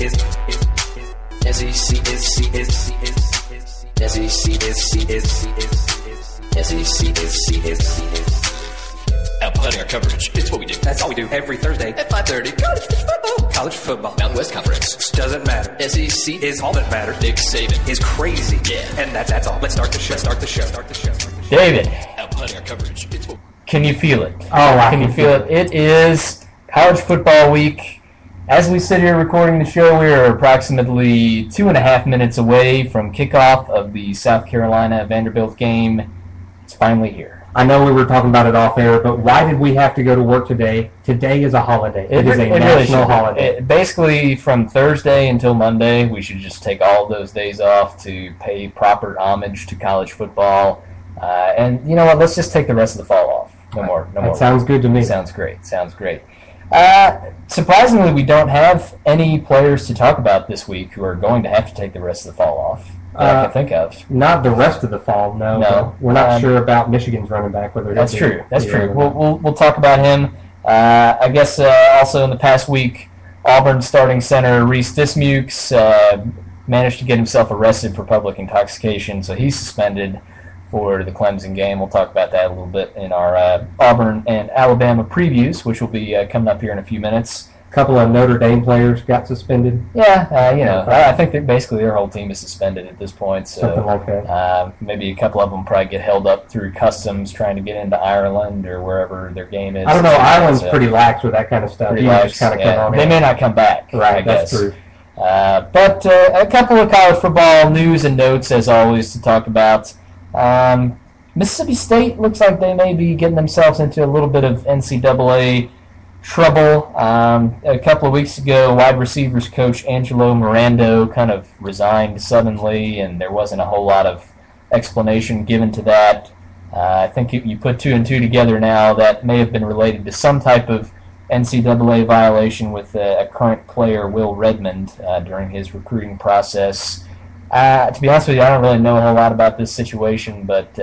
Outputting our coverage. It's what we do. That's all we do every Thursday at 5:30. College football. College football. Mountain West Conference. Doesn't matter. SEC is all that matters. Nick Saban is crazy. Yeah. And that's all. Let's start the show. David, outputting our coverage. It's what can you feel it? Oh, can you feel it? It is college football week. As we sit here recording the show, we are approximately 2.5 minutes away from kickoff of the South Carolina-Vanderbilt game. It's finally here. I know we were talking about it off air, but why did we have to go to work today? Today is a holiday. It is a national holiday. Basically, from Thursday until Monday, we should just take all of those days off to pay proper homage to college football. And you know what? Let's just take the rest of the fall off. No more. That sounds good to me. Sounds great. Surprisingly, we don't have any players to talk about this week who are going to have to take the rest of the fall off that I can think of. Not the rest of the fall, no. We're not sure about Michigan's running back. Whether that's true. We'll talk about him. I guess also in the past week, Auburn starting center Reese Dismukes managed to get himself arrested for public intoxication, so he's suspended for the Clemson game. We'll talk about that a little bit in our Auburn and Alabama previews, which will be coming up here in a few minutes. A couple of Notre Dame players got suspended. Yeah, I think that basically their whole team is suspended at this point. So, something like that. Maybe a couple of them probably get held up through customs trying to get into Ireland or wherever their game is. I don't know. Ireland's pretty lax with that kind of stuff. They may not come back. Right, I guess. That's true. But a couple of college football news and notes, as always, to talk about. Mississippi State looks like they may be getting themselves into a little bit of NCAA trouble. A couple of weeks ago, wide receivers coach Angelo Mirando kind of resigned suddenly, and there wasn't a whole lot of explanation given to that. I think you put two and two together now, that may have been related to some type of NCAA violation with a current player, Will Redmond, during his recruiting process. To be honest with you, I don't really know a whole lot about this situation, but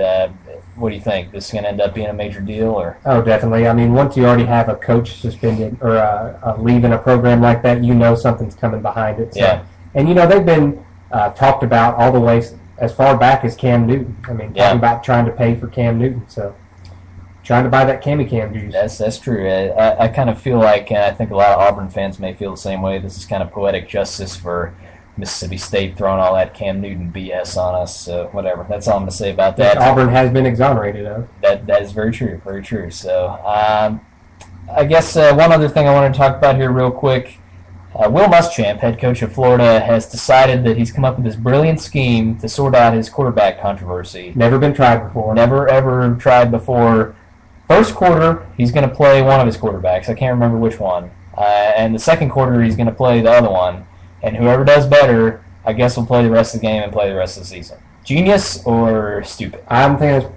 what do you think? This is going to end up being a major deal? Or? Oh, definitely. I mean, once you already have a coach suspended or leaving a program like that, you know something's coming behind it. So. Yeah. And, they've been talked about all the way as far back as Cam Newton. I mean, talking about trying to pay for Cam Newton. So, trying to buy that Cam juice. That's true. I kind of feel like, and I think a lot of Auburn fans may feel the same way, this is kind of poetic justice for Mississippi State throwing all that Cam Newton BS on us, so whatever. That's all I'm going to say about that. Auburn has been exonerated of. That is very true, very true. So I guess one other thing I want to talk about here real quick. Will Muschamp, head coach of Florida, has decided that he's come up with this brilliant scheme to sort out his quarterback controversy. Never been tried before. Never, ever tried before. First quarter, he's going to play one of his quarterbacks. I can't remember which one. And the second quarter, he's going to play the other one. And whoever does better, I guess, will play the rest of the game and play the rest of the season. Genius or stupid? I'm thinking,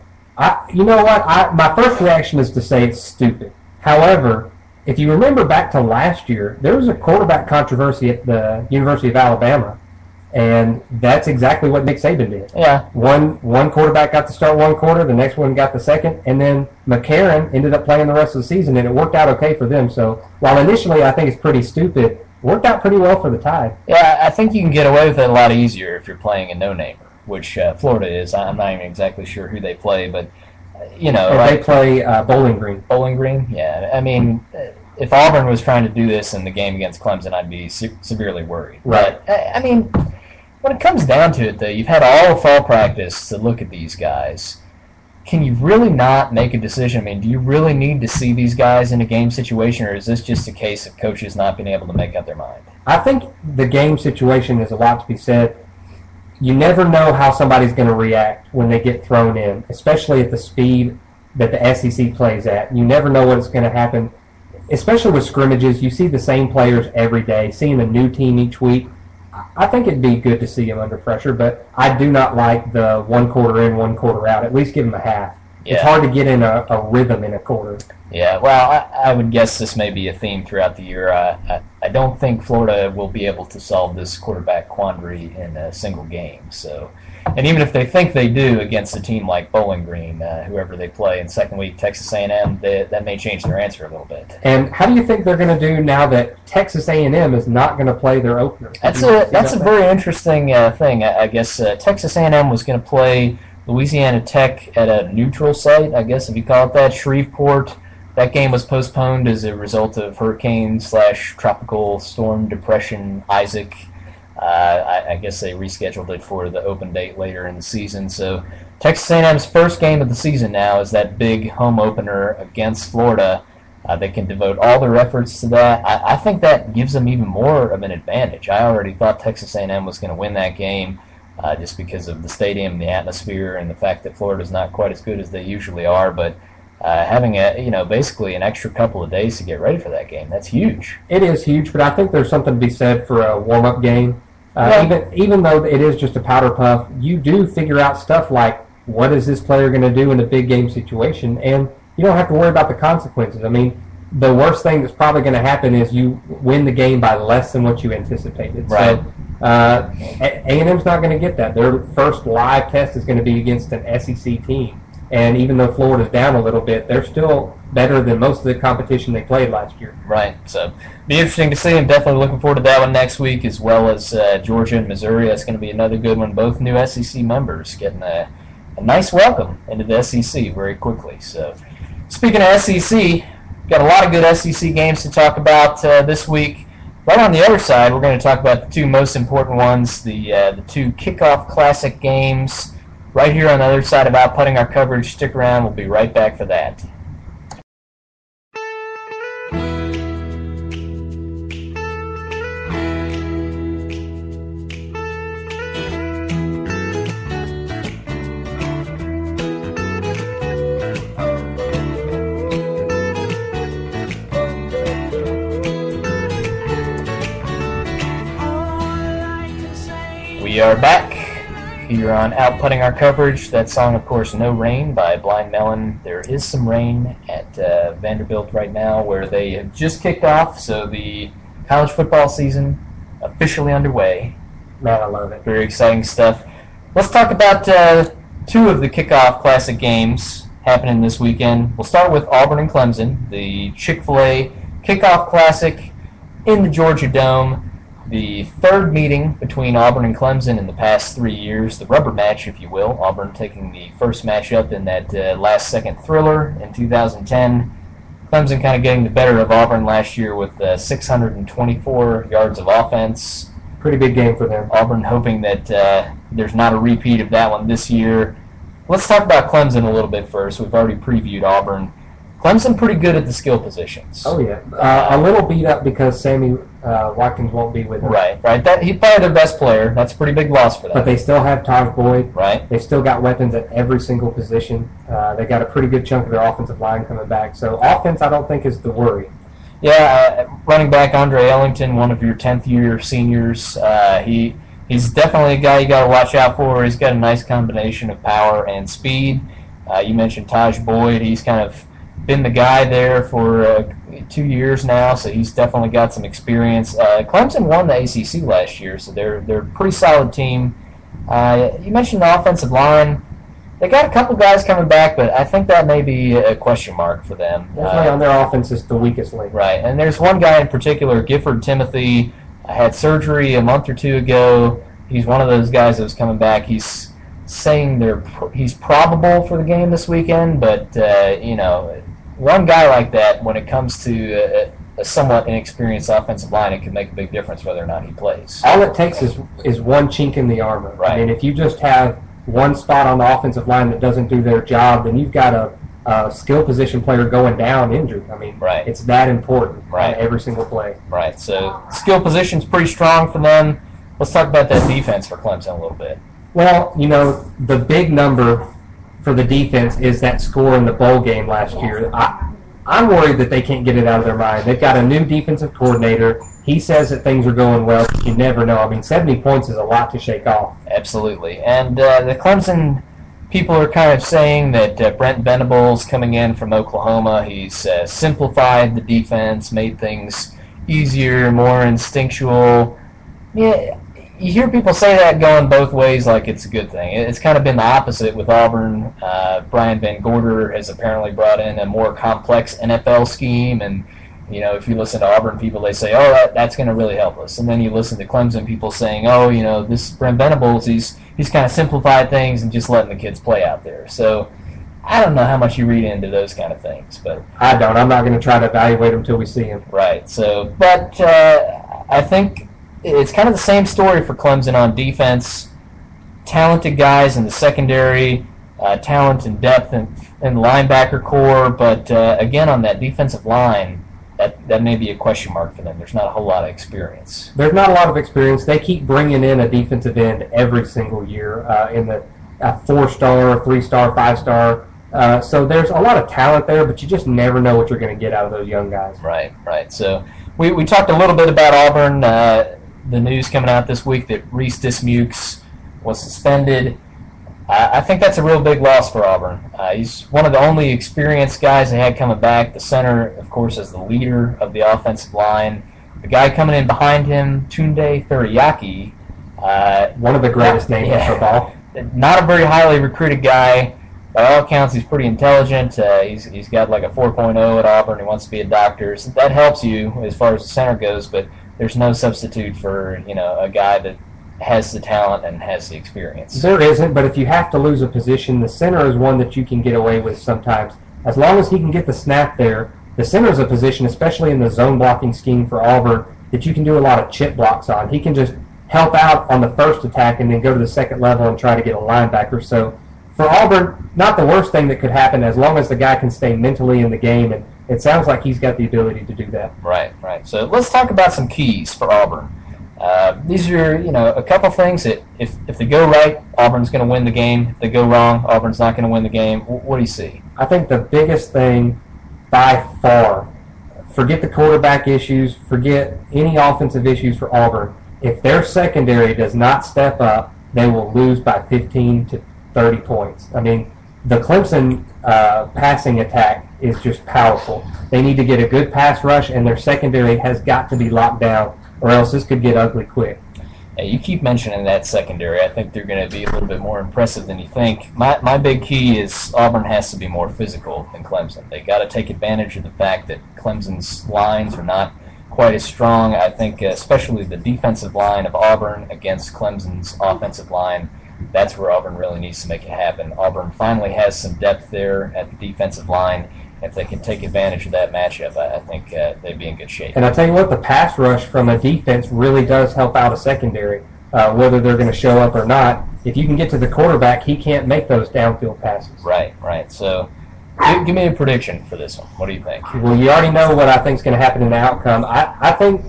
you know what? My first reaction is to say it's stupid. However, if you remember back to last year, there was a quarterback controversy at the University of Alabama, and that's exactly what Nick Saban did. Yeah. One quarterback got to start one quarter, the next one got the second, and then McCarron ended up playing the rest of the season, and it worked out okay for them. So while initially I think it's pretty stupid, worked out pretty well for the Tide. Yeah, I think you can get away with it a lot easier if you're playing a no-namer, which Florida is. I'm not even exactly sure who they play, but, they play Bowling Green. Bowling Green? Yeah. I mean, if Auburn was trying to do this in the game against Clemson, I'd be severely worried. Right. But, I mean, when it comes down to it, though, you've had all fall practice to look at these guys. Can you really not make a decision? I mean, do you really need to see these guys in a game situation, or is this just a case of coaches not being able to make up their mind? I think the game situation is a lot to be said. You never know how somebody's going to react when they get thrown in, especially at the speed that the SEC plays at. You never know what's going to happen, especially with scrimmages. You see the same players every day, seeing a new team each week. I think it'd be good to see him under pressure, but I do not like the 1 quarter in, 1 quarter out. At least give him a half. Yeah. It's hard to get in a rhythm in a quarter. Yeah, well, I would guess this may be a theme throughout the year. I don't think Florida will be able to solve this quarterback quandary in a single game. So And even if they think they do against a team like Bowling Green, whoever they play in second week, Texas A&M, that may change their answer a little bit. And how do you think they're going to do now that Texas A&M is not going to play their opener? That's a very interesting thing. I guess Texas A&M was going to play Louisiana Tech at a neutral site, I guess if you call it that, Shreveport. That game was postponed as a result of hurricane/tropical storm depression Isaac. I guess they rescheduled it for the open date later in the season. So Texas A&M's first game of the season now is that big home opener against Florida. They can devote all their efforts to that. I think that gives them even more of an advantage. I already thought Texas A&M was going to win that game just because of the stadium, the atmosphere, and the fact that Florida's not quite as good as they usually are. But having basically an extra couple of days to get ready for that game, that's huge. It is huge, but I think there's something to be said for a warm-up game. Even though it is just a powder puff, you do figure out stuff like what is this player going to do in a big game situation, and you don't have to worry about the consequences. I mean, the worst thing that's probably going to happen is you win the game by less than what you anticipated. Right. So A&M's not going to get that. Their first live test is going to be against an SEC team. And even though Florida's down a little bit, they're still better than most of the competition they played last year. Right. So be interesting to see. I'm definitely looking forward to that one next week, as well as Georgia and Missouri. That's going to be another good one. Both new SEC members getting a nice welcome into the SEC very quickly. So speaking of SEC, got a lot of good SEC games to talk about this week. Right on the other side, we're going to talk about the two most important ones, the two kickoff classic games. Right here on the other side of Outputting Our Coverage. Stick around. We'll be right back for that. We are back here on Outputting Our Coverage. That song, of course, No Rain by Blind Melon. There is some rain at Vanderbilt right now where they have just kicked off, so the college football season officially underway. Man, I love it. Very exciting stuff. Let's talk about two of the kickoff classic games happening this weekend. We'll start with Auburn and Clemson, the Chick-fil-A kickoff classic in the Georgia Dome. The third meeting between Auburn and Clemson in the past 3 years, the rubber match, if you will. Auburn taking the first matchup in that last-second thriller in 2010. Clemson kind of getting the better of Auburn last year with 624 yards of offense. Pretty big game for them. Auburn hoping that there's not a repeat of that one this year. Let's talk about Clemson a little bit first. We've already previewed Auburn. Clemson pretty good at the skill positions. Oh, yeah. A little beat up because Sammy Watkins won't be with them. Right. He's probably their best player. That's a pretty big loss for them. But they still have Taj Boyd. Right. They've still got weapons at every single position. They got a pretty good chunk of their offensive line coming back. So offense, I don't think, is the worry. Yeah, running back Andre Ellington, one of your 10th-year seniors, he's definitely a guy you got to watch out for. He's got a nice combination of power and speed. You mentioned Taj Boyd. He's kind of been the guy there for 2 years now, so he's definitely got some experience. Clemson won the ACC last year, so they're a pretty solid team. You mentioned the offensive line. They got a couple guys coming back, but I think that may be a question mark for them. Definitely on their offense is the weakest link. Right, and there's one guy in particular, Gifford Timothy, had surgery a month or two ago. He's one of those guys that was coming back. He's saying he's probable for the game this weekend, but one guy like that, when it comes to a somewhat inexperienced offensive line, it can make a big difference whether or not he plays. All it takes is one chink in the armor. Right. I mean, if you just have one spot on the offensive line that doesn't do their job, then you've got a skill position player going down injured. I mean, right. It's that important right. on every single play. Right. So skill position's pretty strong for them. Let's talk about that defense for Clemson a little bit. Well, the big number for the defense is that score in the bowl game last year. I'm worried that they can't get it out of their mind. They've got a new defensive coordinator. He says that things are going well, but you never know. I mean, 70 points is a lot to shake off. Absolutely. And the Clemson people are kind of saying that Brent Venables coming in from Oklahoma, he's simplified the defense, made things easier, more instinctual. Yeah, you hear people say that going both ways like it's a good thing. It's kind of been the opposite with Auburn. Brian Van Gorder has apparently brought in a more complex NFL scheme, and if you listen to Auburn people, they say, oh, that's going to really help us. And then you listen to Clemson people saying, oh, this Brent Venables, he's kind of simplified things and just letting the kids play out there. So I don't know how much you read into those kind of things, but I don't. I'm not going to try to evaluate them until we see them. Right. So, but I think it's kind of the same story for Clemson on defense. Talented guys in the secondary, talent and depth in the linebacker core, but again on that defensive line, that may be a question mark for them. There's not a whole lot of experience. There's not a lot of experience. They keep bringing in a defensive end every single year in the 4-star, 3-star, 5-star. So there's a lot of talent there, but you just never know what you're going to get out of those young guys. Right. So we talked a little bit about Auburn. The news coming out this week that Reese Dismukes was suspended. I think that's a real big loss for Auburn. He's one of the only experienced guys they had coming back. The center, of course, is the leader of the offensive line. The guy coming in behind him, Tunde Thuriaki. One of the greatest names in football. Not a very highly recruited guy. By all accounts, he's pretty intelligent. He's got like a 4.0 at Auburn. He wants to be a doctor. So that helps you as far as the center goes, but there's no substitute for a guy that has the talent and has the experience. There isn't, but if you have to lose a position, the center is one that you can get away with sometimes. As long as he can get the snap there, the center is a position, especially in the zone blocking scheme for Auburn, that you can do a lot of chip blocks on. He can just help out on the first attack and then go to the second level and try to get a linebacker. So for Auburn, not the worst thing that could happen as long as the guy can stay mentally in the game, and it sounds like he's got the ability to do that. Right. So let's talk about some keys for Auburn. These are, a couple things that if they go right, Auburn's going to win the game. If they go wrong, Auburn's not going to win the game. What do you see? I think the biggest thing by far, forget the quarterback issues, forget any offensive issues for Auburn. If their secondary does not step up, they will lose by 15 to 30 points. I mean, the Clemson passing attack is just powerful. They need to get a good pass rush, and their secondary has got to be locked down, or else this could get ugly quick. Hey, you keep mentioning that secondary. I think they're going to be a little bit more impressive than you think. My big key is Auburn has to be more physical than Clemson. They got to take advantage of the fact that Clemson's lines are not quite as strong. I think especially the defensive line of Auburn against Clemson's offensive line, that's where Auburn really needs to make it happen. Auburn finally has some depth there at the defensive line. If they can take advantage of that matchup, I think they'd be in good shape. And I tell you what, the pass rush from a defense really does help out a secondary, whether they're going to show up or not. If you can get to the quarterback, he can't make those downfield passes. Right. So give me a prediction for this one. What do you think? Well, you already know what I think is going to happen in the outcome. I think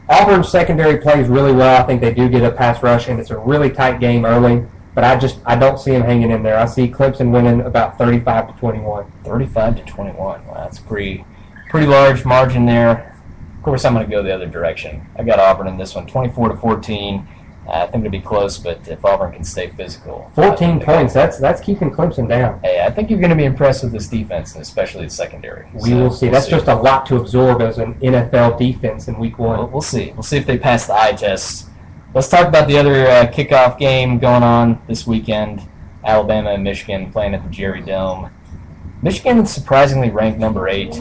Auburn's secondary plays really well. I think they do get a pass rush, and it's a really tight game early. But I don't see him hanging in there. I see Clemson winning about 35-21. 35-21. Wow, that's pretty large margin there. Of course, I'm going to go the other direction. I got Auburn in this one, 24-14. I think it'll be close, but if Auburn can stay physical, 14 points. That's keeping Clemson down. Hey, I think you're going to be impressed with this defense, and especially the secondary. We will see. That's just a lot to absorb as an NFL defense in Week 1. We'll see. We'll see if they pass the eye test. Let's talk about the other kickoff game going on this weekend. Alabama and Michigan playing at the Jerry Dome. Michigan is surprisingly ranked number 8.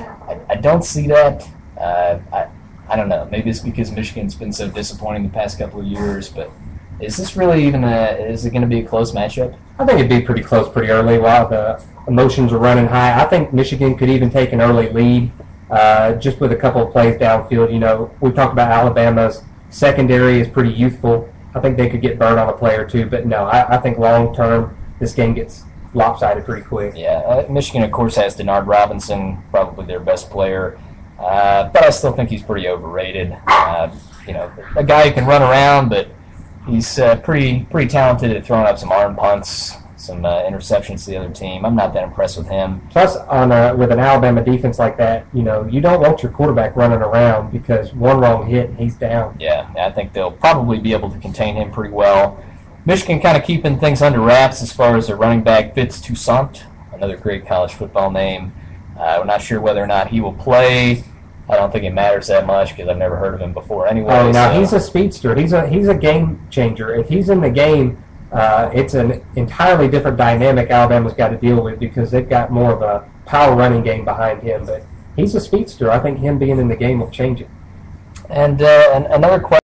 I don't see that. I don't know. Maybe it's because Michigan's been so disappointing the past couple of years, but is this really even is it going to be a close matchup? I think it'd be pretty close pretty early while the emotions are running high. I think Michigan could even take an early lead just with a couple of plays downfield. We talked about Alabama's secondary is pretty youthful. I think they could get burned on a play or two, but no, I think long-term this game gets lopsided pretty quick. Yeah, Michigan, of course, has Denard Robinson, probably their best player, but I still think he's pretty overrated. A guy who can run around, but he's pretty talented at throwing up some arm punts, some interceptions to the other team. I'm not that impressed with him. Plus, with an Alabama defense like that, you don't want your quarterback running around because one wrong hit and he's down. Yeah, I think they'll probably be able to contain him pretty well. Michigan kind of keeping things under wraps as far as their running back Fitz Toussaint, another great college football name. We're not sure whether or not he will play. I don't think it matters that much because I've never heard of him before anyway. Oh, now so. he's a speedster. He's a game changer. If he's in the game, it's an entirely different dynamic Alabama's got to deal with because they've got more of a power running game behind him. But he's a speedster. I think him being in the game will change it. And another question.